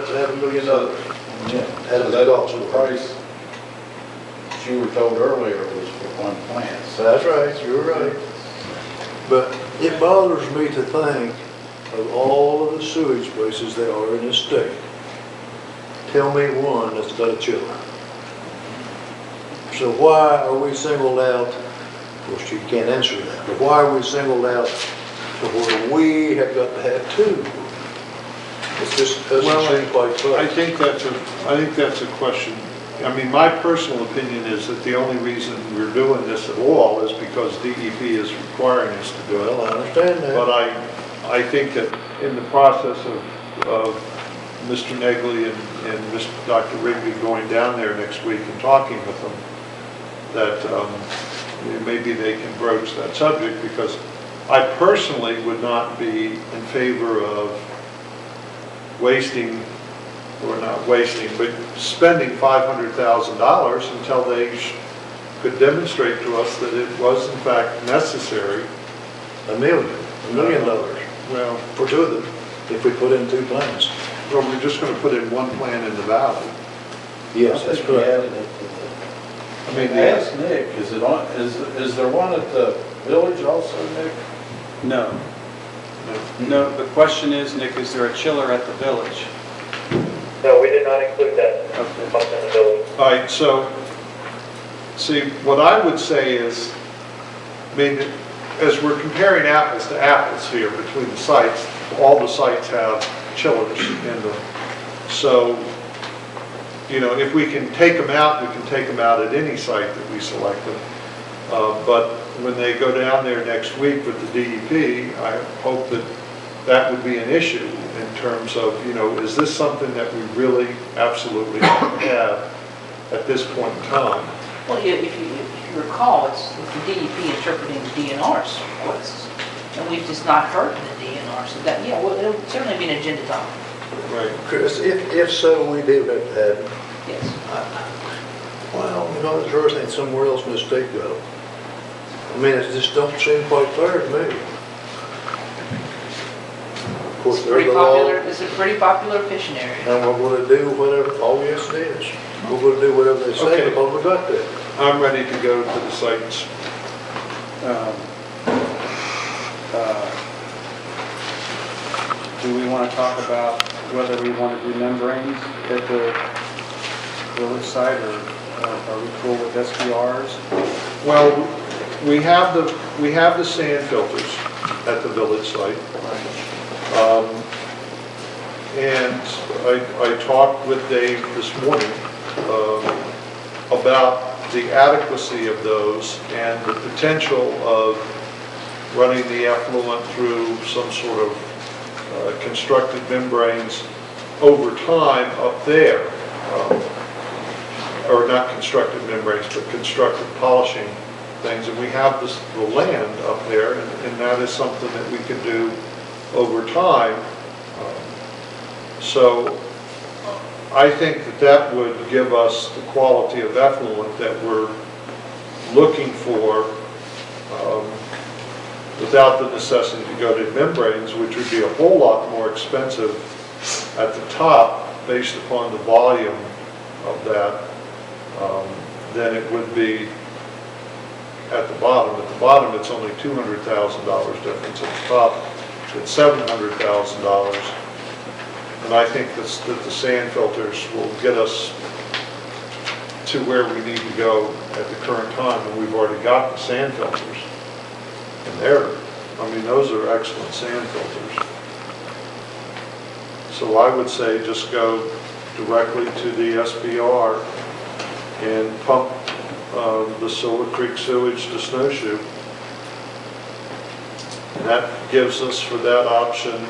$500 million. Yeah. Had So a that cost. the price you were told earlier was for one plant. So That's right, you're right. But it bothers me to think of all of the sewage places there are in this state. Tell me one that's got a chiller. So why are we singled out, of course you can't answer that, but why are we singled out to where we have got to have two? It's just doesn't seem quite fair. I think that's a question. I mean, my personal opinion is that the only reason we're doing this at all is because DEP is requiring us to do it. Well, I understand that. But I think that in the process of Mr. Negley and Dr. Rigby going down there next week and talking with them, that maybe they can broach that subject, because I personally would not be in favor of wasting, or not wasting, but spending $500,000 until they could demonstrate to us that it was in fact necessary. $1 million. Well, For two of them, if we put in two plants. well, we're just going to put in one plant in the valley. Yes, that's correct. I mean, Ask Nick, is there one at the village also, Nick? No. No, the question is, Nick, is there a chiller at the village? No, we did not include that Okay. function in the building. all right, so, see, what I would say is, I mean, as we're comparing apples to apples here between the sites, all the sites have chillers in them. So, you know, if we can take them out, we can take them out at any site that we select them. But when they go down there next week with the DEP, I hope that that would be an issue in terms of, you know, is this something that we really absolutely have at this point in time? Well, if you recall, it's the DEP interpreting the DNR's requests, and we've just not heard from the DNR, so that, yeah, well, it'll certainly be an agenda topic. Right. Chris, if so, we do have to have it. Yes. Well, you know, it's hers ain't somewhere else in the state though. I mean, it just don't seem quite fair to me. Of course, It's there's pretty the law, popular, it's a pretty popular fishing area. and we're gonna do whatever, oh yes it is. We're gonna do whatever they say Okay. because we got that. I'm ready to go to the sites. Do we want to talk about whether we want to do membranes at the village site, or are we cool with SPRs? Well, we have the sand filters at the village site. And I talked with Dave this morning about the adequacy of those and the potential of running the effluent through some sort of constructed membranes over time up there. Or not constructed membranes, but constructed polishing things. And we have the land up there, and that is something that we could do over time. So I think that would give us the quality of effluent that we're looking for without the necessity to go to membranes, which would be a whole lot more expensive at the top based upon the volume of that than it would be at the bottom. At the bottom, it's only $200,000 difference. At the top, it's $700,000. And I think that the sand filters will get us to where we need to go at the current time, and we've already got the sand filters. And I mean, those are excellent sand filters. So I would say just go directly to the SBR and pump the Silver Creek sewage to Snowshoe. And that gives us, for that option,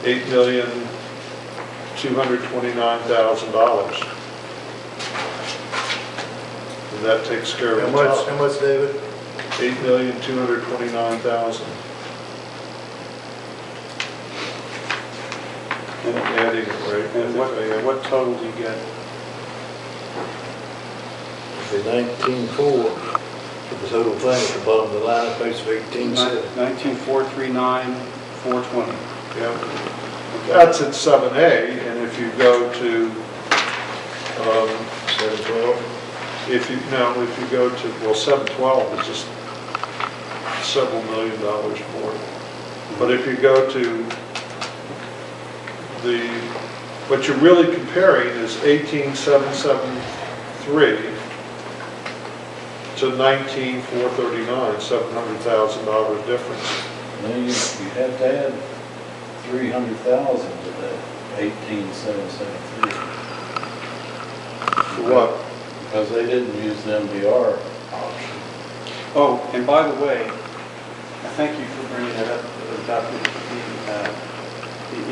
$8,229,000. And that takes care of How the much, top. how much, David? $8,229,000. And Adding it, right? what total do you get? The 19.4 for the total thing at the bottom of the line, it pays 18.7. 19,439,420. Yeah. That's at 7A, and if you go to, 712? if you go to, well, 712 is just several $1 million more. But if you go to what you're really comparing is 18,773 to 19,439, $700,000 difference. Then you had to add 300,000 to that 18,773. For what? Because they didn't use the MDR option. Oh, and by the way, I thank you for bringing that up about the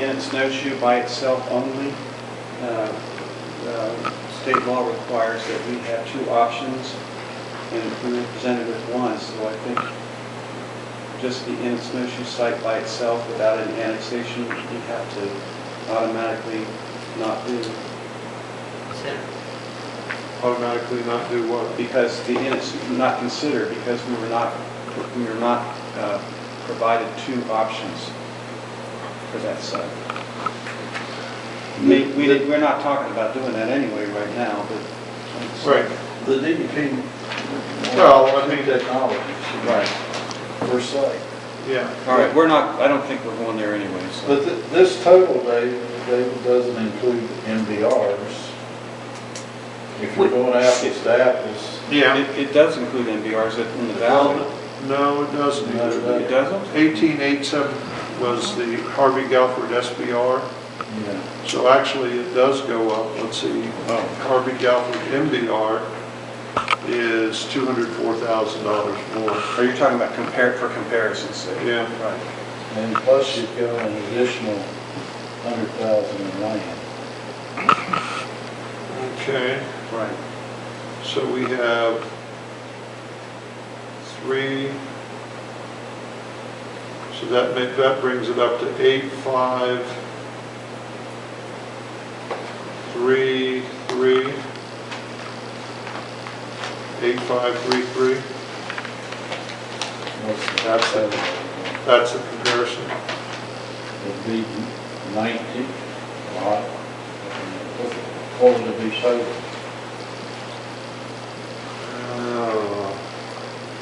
in its snowshoe by itself only. State law requires that we have 2 options, and we were presented with one, so I think just the in its snowshoe site by itself without any annexation, we have to automatically not do. Automatically not do what? Because the in its not considered, because we were not provided 2 options for that site. We're not talking about doing that anyway right now, but. Right. The DEP. Well, I mean, technology. Right. Per site. yeah. All right, I don't think we're going there anyway, so. But this total, Dave, doesn't include MDRs. If you're going apples to apples. Yeah. It does include MBRs in the valley. No, it doesn't. No, it doesn't. It doesn't? 1887 was the Harvey Galford SBR. Yeah. So actually it does go up. Let's see. Harvey Galford MBR is $204,000 more. Are you talking about for comparison's sake? Yeah. Right. And plus you've got an additional 100,000 in land. Okay. Right. So we have 3. So that brings it up to 8533. 8533. That's a comparison. It'd be 90, lot. What would it be total?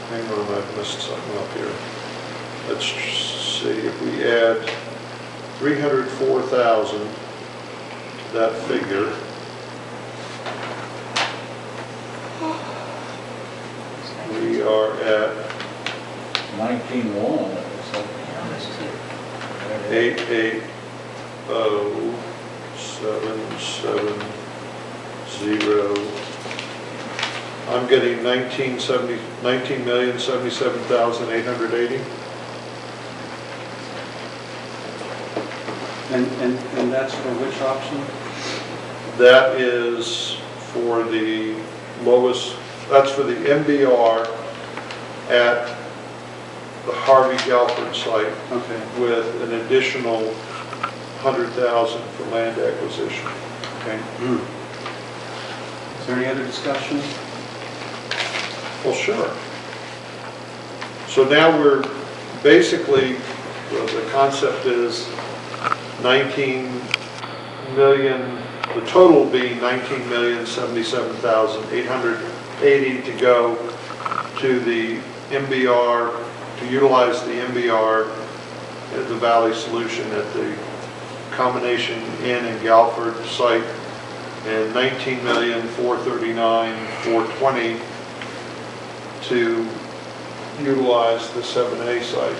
Hang on, I've missed something up here. Let's see, if we add 304,000 to that figure, we are at 19.1. 880,770. I'm getting 19,077,880. And that's for which option? That is for the lowest, that's for the MBR at the Harvey Galford site. Okay. With an additional 100,000 for land acquisition. Okay. Is there any other discussion? Well, sure. So now we're basically, the concept is 19 million, the total will be 19,077,880 to go to the MBR, to utilize the MBR at the Valley Solution at the combination Inn and Galford site, and 19,439,420 to utilize the 7A site.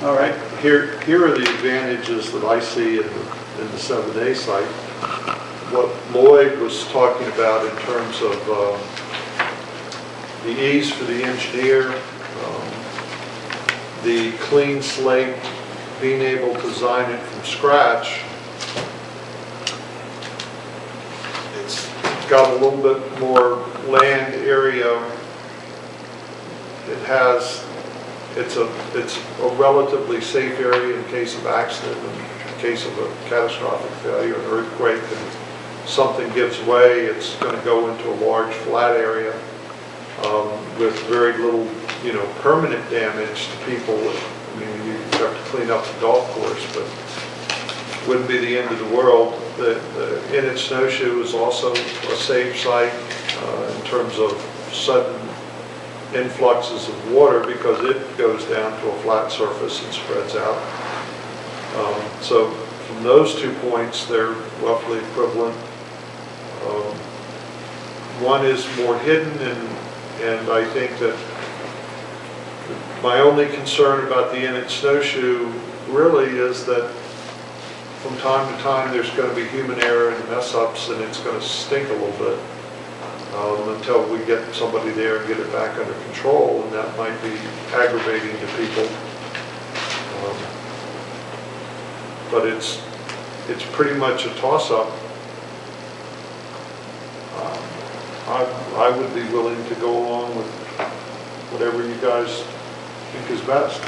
All right. Here are the advantages that I see in the 7A site. What Lloyd was talking about in terms of the ease for the engineer, the clean slate, being able to design it from scratch. It's got a little bit more land area. It's a relatively safe area in case of accident, in case of a catastrophic failure, an earthquake, and something gives way, it's going to go into a large flat area with very little you know, permanent damage to people. I mean, you have to clean up the golf course, but wouldn't be the end of the world. The Inn Snowshoe is also a safe site in terms of sudden influxes of water because it goes down to a flat surface and spreads out. So from those 2 points, they're roughly equivalent. One is more hidden, and I think that my only concern about the Inn Snowshoe really is that from time to time there's going to be human error and mess ups, and it's going to stink a little bit until we get somebody there and get it back under control, and that might be aggravating to people. But it's pretty much a toss-up. I would be willing to go along with whatever you guys think is best.